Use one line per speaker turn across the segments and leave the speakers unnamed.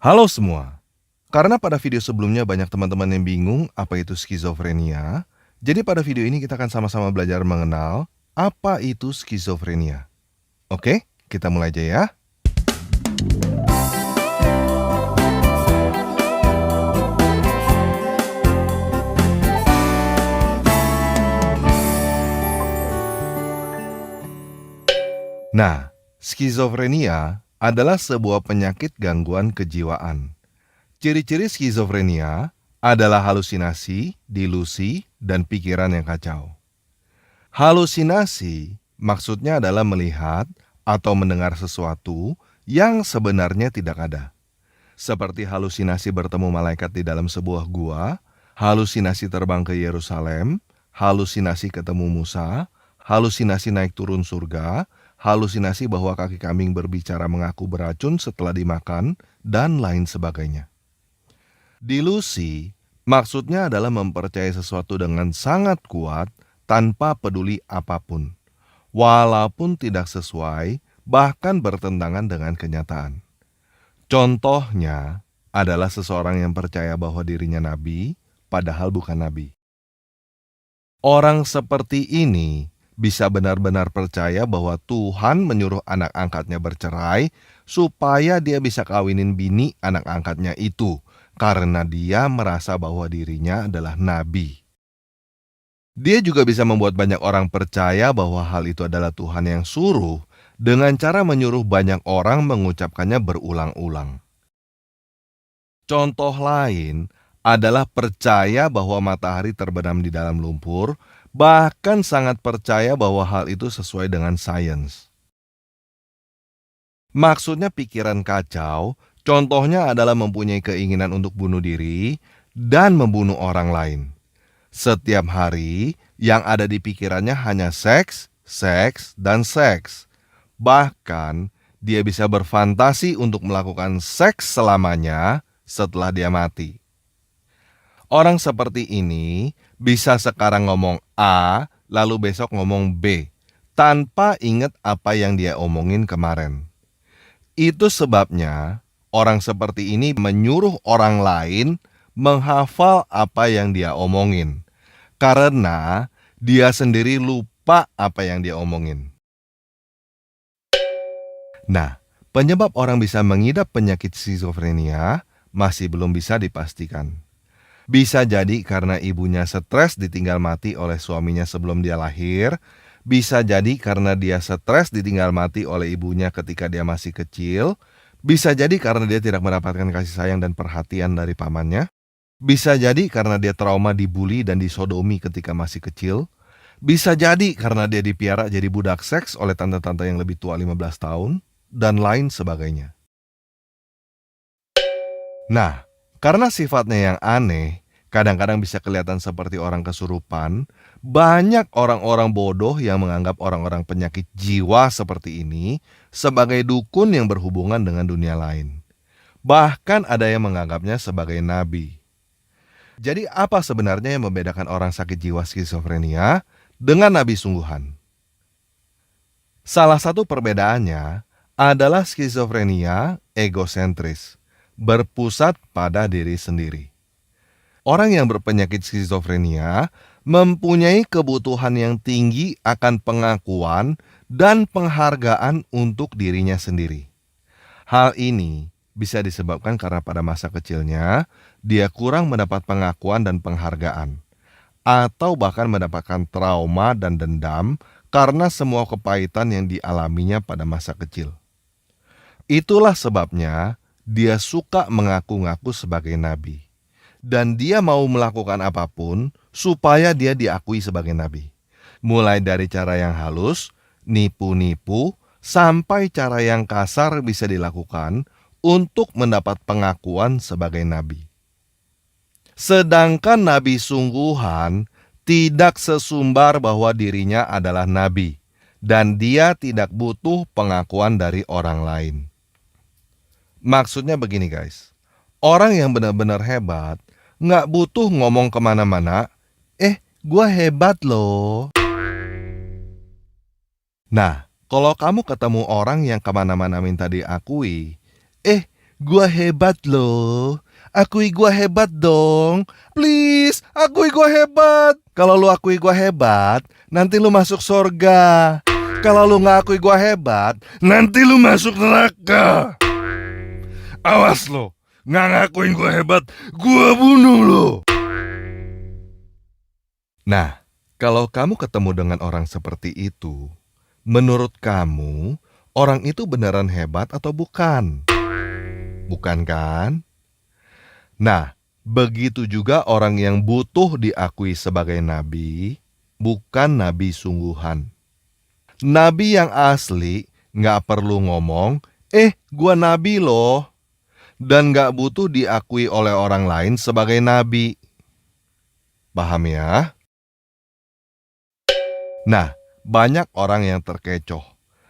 Halo semua. Karena pada video sebelumnya banyak teman-teman yang bingung apa itu skizofrenia, jadi pada video ini kita akan sama-sama belajar mengenal apa itu skizofrenia. Oke, kita mulai aja ya. Nah, skizofrenia adalah sebuah penyakit gangguan kejiwaan. Ciri-ciri skizofrenia adalah halusinasi, delusi, dan pikiran yang kacau. Halusinasi maksudnya adalah melihat atau mendengar sesuatu yang sebenarnya tidak ada. Seperti halusinasi bertemu malaikat di dalam sebuah gua, halusinasi terbang ke Yerusalem, halusinasi ketemu Musa, halusinasi naik turun surga, halusinasi bahwa kaki kambing berbicara mengaku beracun setelah dimakan, dan lain sebagainya. Delusi maksudnya adalah mempercayai sesuatu dengan sangat kuat tanpa peduli apapun, walaupun tidak sesuai, bahkan bertentangan dengan kenyataan. Contohnya adalah seseorang yang percaya bahwa dirinya nabi, padahal bukan nabi. Orang seperti ini bisa benar-benar percaya bahwa Tuhan menyuruh anak angkatnya bercerai supaya dia bisa kawinin bini anak angkatnya itu, karena dia merasa bahwa dirinya adalah nabi. Dia juga bisa membuat banyak orang percaya bahwa hal itu adalah Tuhan yang suruh dengan cara menyuruh banyak orang mengucapkannya berulang-ulang. Contoh lain adalah percaya bahwa matahari terbenam di dalam lumpur, bahkan sangat percaya bahwa hal itu sesuai dengan sains. Maksudnya pikiran kacau, contohnya adalah mempunyai keinginan untuk bunuh diri dan membunuh orang lain. Setiap hari yang ada di pikirannya hanya seks, seks, dan seks. Bahkan dia bisa berfantasi untuk melakukan seks selamanya setelah dia mati. Orang seperti ini bisa sekarang ngomong A, lalu besok ngomong B, tanpa ingat apa yang dia omongin kemarin. Itu sebabnya orang seperti ini menyuruh orang lain menghafal apa yang dia omongin, karena dia sendiri lupa apa yang dia omongin. Nah, penyebab orang bisa mengidap penyakit skizofrenia masih belum bisa dipastikan. Bisa jadi karena ibunya stres ditinggal mati oleh suaminya sebelum dia lahir. Bisa jadi karena dia stres ditinggal mati oleh ibunya ketika dia masih kecil. Bisa jadi karena dia tidak mendapatkan kasih sayang dan perhatian dari pamannya. Bisa jadi karena dia trauma dibully dan disodomi ketika masih kecil. Bisa jadi karena dia dipiara jadi budak seks oleh tante-tante yang lebih tua 15 tahun. Dan lain sebagainya. Nah, karena sifatnya yang aneh, kadang-kadang bisa kelihatan seperti orang kesurupan, banyak orang-orang bodoh yang menganggap orang-orang penyakit jiwa seperti ini sebagai dukun yang berhubungan dengan dunia lain. Bahkan ada yang menganggapnya sebagai nabi. Jadi apa sebenarnya yang membedakan orang sakit jiwa skizofrenia dengan nabi sungguhan? Salah satu perbedaannya adalah skizofrenia egosentris, berpusat pada diri sendiri. Orang yang berpenyakit skizofrenia mempunyai kebutuhan yang tinggi akan pengakuan dan penghargaan untuk dirinya sendiri. Hal ini bisa disebabkan karena pada masa kecilnya dia kurang mendapat pengakuan dan penghargaan, atau bahkan mendapatkan trauma dan dendam karena semua kepahitan yang dialaminya pada masa kecil. Itulah sebabnya dia suka mengaku-ngaku sebagai nabi. Dan dia mau melakukan apapun supaya dia diakui sebagai nabi. Mulai dari cara yang halus, nipu-nipu, sampai cara yang kasar bisa dilakukan untuk mendapat pengakuan sebagai nabi. Sedangkan nabi sungguhan tidak sesumbar bahwa dirinya adalah nabi, dan dia tidak butuh pengakuan dari orang lain. Maksudnya begini guys, orang yang benar-benar hebat nggak butuh ngomong kemana-mana, gua hebat loh. Nah, kalau kamu ketemu orang yang kemana-mana minta diakui, Gua hebat loh. Akui gua hebat dong. Please, akui gua hebat. Kalau lu akui gua hebat, nanti lu masuk surga. Kalau lu nggak akui gua hebat, nanti lu masuk neraka. Awas lo, nggak ngakuin gua hebat, gua bunuh lo. Nah, kalau kamu ketemu dengan orang seperti itu, menurut kamu, orang itu beneran hebat atau bukan? Bukan kan? Nah, begitu juga orang yang butuh diakui sebagai nabi, bukan nabi sungguhan. Nabi yang asli nggak perlu ngomong, gua nabi loh. Dan nggak butuh diakui oleh orang lain sebagai nabi. Paham ya? Nah, banyak orang yang terkecoh,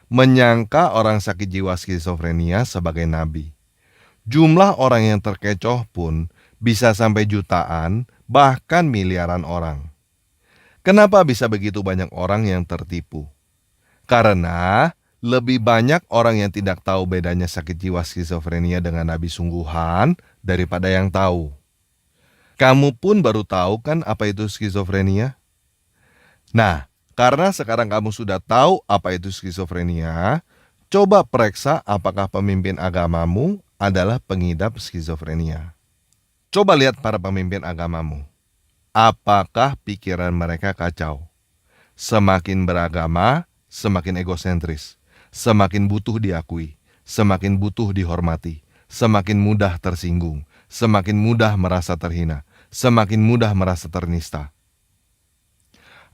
menyangka orang sakit jiwa skizofrenia sebagai nabi. Jumlah orang yang terkecoh pun bisa sampai jutaan, bahkan miliaran orang. Kenapa bisa begitu banyak orang yang tertipu? Karena lebih banyak orang yang tidak tahu bedanya sakit jiwa skizofrenia dengan nabi sungguhan daripada yang tahu. Kamu pun baru tahu kan apa itu skizofrenia? Nah, karena sekarang kamu sudah tahu apa itu skizofrenia, coba periksa apakah pemimpin agamamu adalah pengidap skizofrenia. Coba lihat para pemimpin agamamu. Apakah pikiran mereka kacau? Semakin beragama, semakin egosentris, semakin butuh diakui, semakin butuh dihormati, semakin mudah tersinggung, semakin mudah merasa terhina, semakin mudah merasa ternista.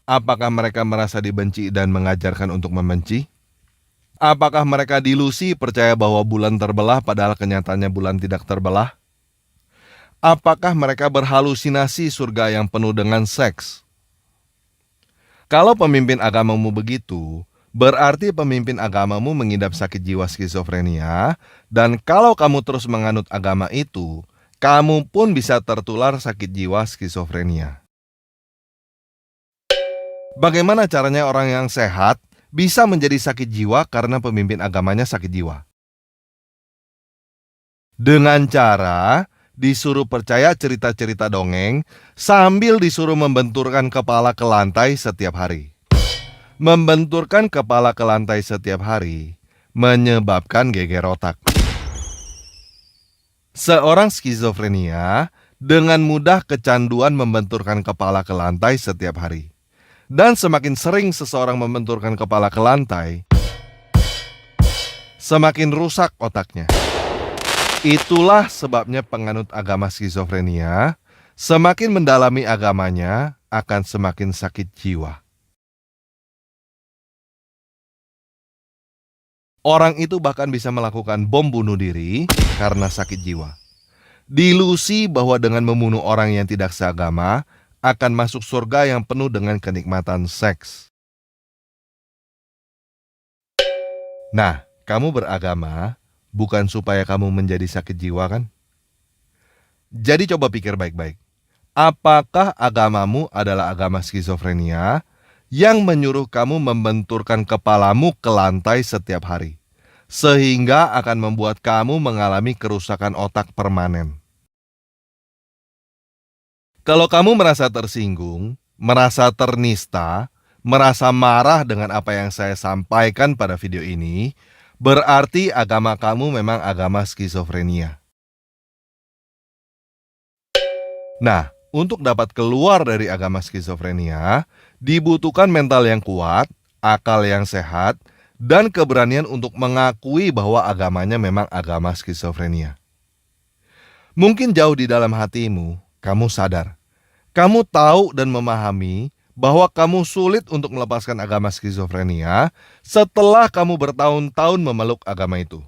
Apakah mereka merasa dibenci dan mengajarkan untuk membenci? Apakah mereka delusi percaya bahwa bulan terbelah padahal kenyataannya bulan tidak terbelah? Apakah mereka berhalusinasi surga yang penuh dengan seks? Kalau pemimpin agamamu begitu, berarti pemimpin agamamu mengidap sakit jiwa skizofrenia, dan kalau kamu terus menganut agama itu, kamu pun bisa tertular sakit jiwa skizofrenia. Bagaimana caranya orang yang sehat bisa menjadi sakit jiwa karena pemimpin agamanya sakit jiwa? Dengan cara disuruh percaya cerita-cerita dongeng sambil disuruh membenturkan kepala ke lantai setiap hari. Membenturkan kepala ke lantai setiap hari menyebabkan geger otak. Seorang skizofrenia dengan mudah kecanduan membenturkan kepala ke lantai setiap hari. Dan semakin sering seseorang membenturkan kepala ke lantai, semakin rusak otaknya. Itulah sebabnya penganut agama skizofrenia semakin mendalami agamanya akan semakin sakit jiwa. Orang itu bahkan bisa melakukan bom bunuh diri karena sakit jiwa. Delusi bahwa dengan membunuh orang yang tidak seagama akan masuk surga yang penuh dengan kenikmatan seks. Nah, kamu beragama bukan supaya kamu menjadi sakit jiwa kan? Jadi coba pikir baik-baik. Apakah agamamu adalah agama skizofrenia yang menyuruh kamu membenturkan kepalamu ke lantai setiap hari, sehingga akan membuat kamu mengalami kerusakan otak permanen? Kalau kamu merasa tersinggung, merasa ternista, merasa marah dengan apa yang saya sampaikan pada video ini, berarti agama kamu memang agama skizofrenia. Nah, untuk dapat keluar dari agama skizofrenia, dibutuhkan mental yang kuat, akal yang sehat, dan keberanian untuk mengakui bahwa agamanya memang agama skizofrenia. Mungkin jauh di dalam hatimu, kamu sadar. Kamu tahu dan memahami bahwa kamu sulit untuk melepaskan agama skizofrenia setelah kamu bertahun-tahun memeluk agama itu.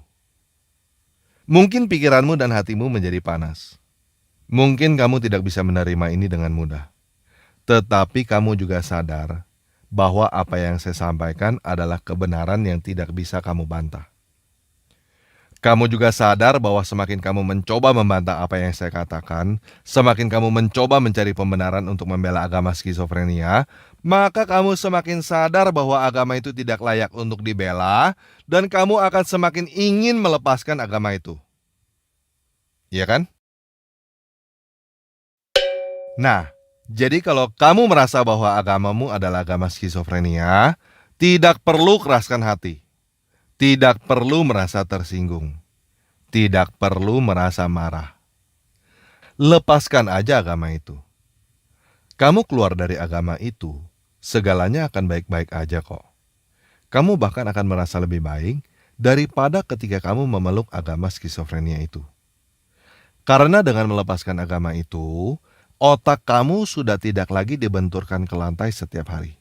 Mungkin pikiranmu dan hatimu menjadi panas. Mungkin kamu tidak bisa menerima ini dengan mudah. Tetapi kamu juga sadar bahwa apa yang saya sampaikan adalah kebenaran yang tidak bisa kamu bantah. Kamu juga sadar bahwa semakin kamu mencoba membantah apa yang saya katakan, semakin kamu mencoba mencari pembenaran untuk membela agama skizofrenia, maka kamu semakin sadar bahwa agama itu tidak layak untuk dibela, dan kamu akan semakin ingin melepaskan agama itu. ya kan? Nah, jadi kalau kamu merasa bahwa agamamu adalah agama skizofrenia, tidak perlu keraskan hati. Tidak perlu merasa tersinggung. Tidak perlu merasa marah. Lepaskan aja agama itu. Kamu keluar dari agama itu, segalanya akan baik-baik aja kok. Kamu bahkan akan merasa lebih baik daripada ketika kamu memeluk agama skizofrenia itu. Karena dengan melepaskan agama itu, otak kamu sudah tidak lagi dibenturkan ke lantai setiap hari.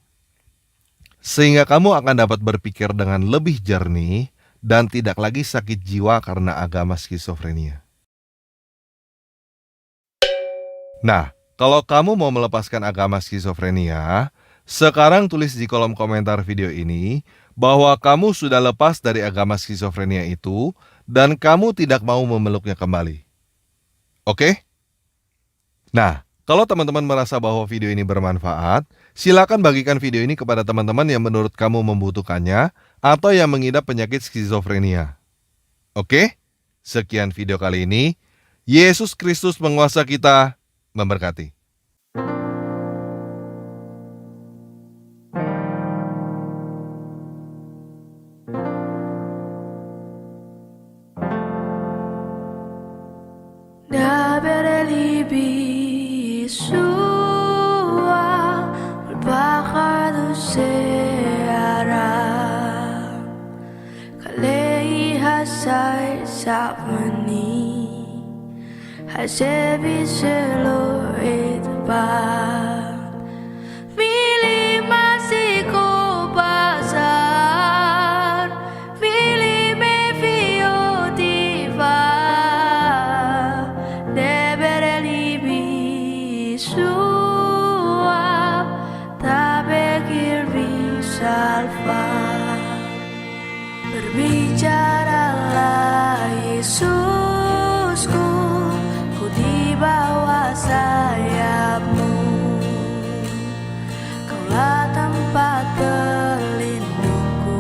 Sehingga kamu akan dapat berpikir dengan lebih jernih dan tidak lagi sakit jiwa karena agama skizofrenia. Nah, kalau kamu mau melepaskan agama skizofrenia, sekarang tulis di kolom komentar video ini bahwa kamu sudah lepas dari agama skizofrenia itu dan kamu tidak mau memeluknya kembali. Oke? Nah, kalau teman-teman merasa bahwa video ini bermanfaat, silakan bagikan video ini kepada teman-teman yang menurut kamu membutuhkannya atau yang mengidap penyakit skizofrenia. Oke? Sekian video kali ini. Yesus Kristus penguasa kita memberkati.
Berbicaralah Yesusku, ku di bawah sayapmu. Kaulah tempat berlindungku,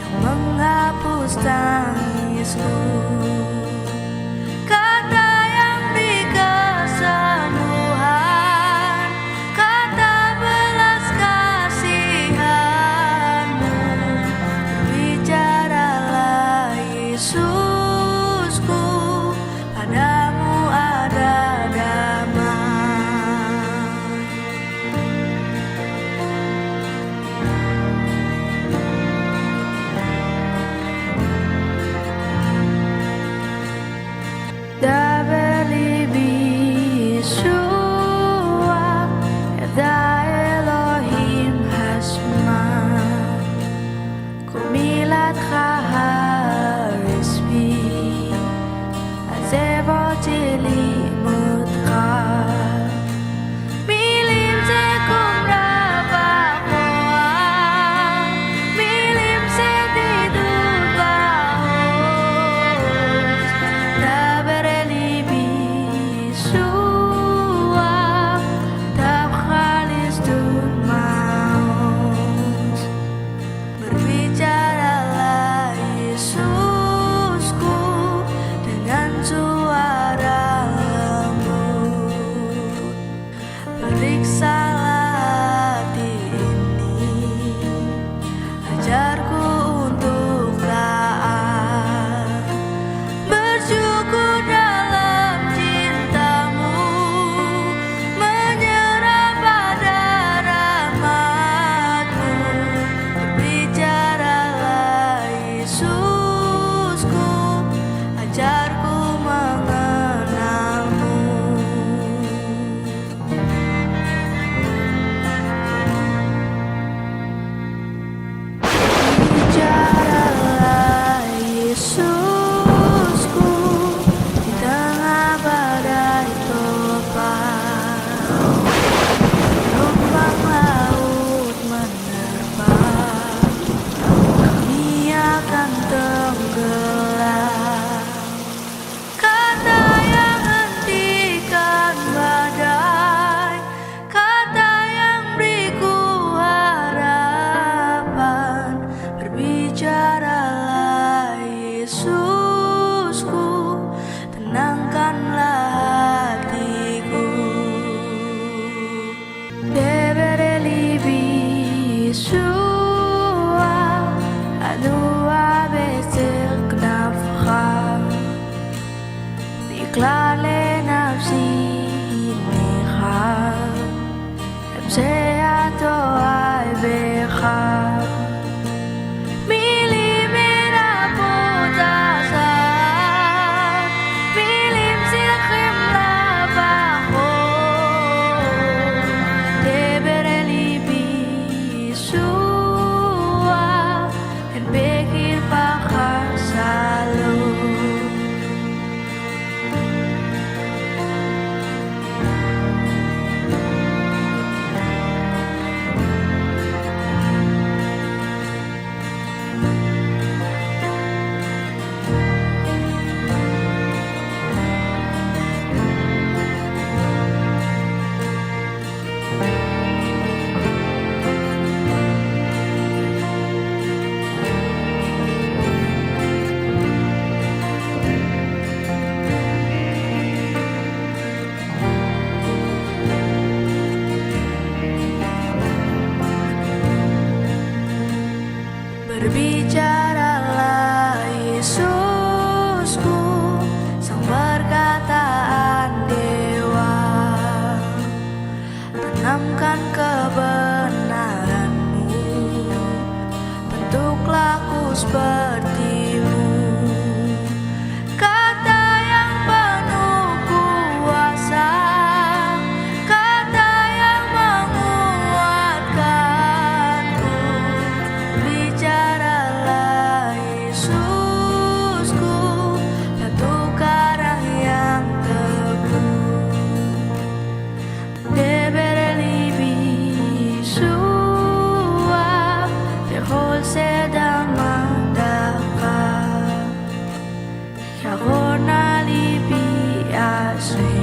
yang menghapus tangisku. Kata yang dikesembuhan, kata belas kasihanmu. Bicaralah Yesusku, padamu ada damai. Dabeli Yeshua, Eda Elohim Hashman, Kumilat Harisbi, Azevotili Mutra, Milim Zekum Rabakoa, Milim Setidut Bahos, Dabereli Yeshua, כלל לנפשי נכה, המשעתו בך. מילים מרפות עשת, מילים צריכים לבחור, דבר אל ליבי ישוע, הן בקרבך שלום. Berbicaralah Yesusku, sang perkataan dewa, tanamkan kebenaranmu, bentuk laku sepertimu, kata yang penuh kuasa, kata yang menguatkanku. Bicaralah Yesusku, batu karang yang teguh. דבר אל ליבי ישוע, בכל שדה מדכה. ירון על ליבי אשרי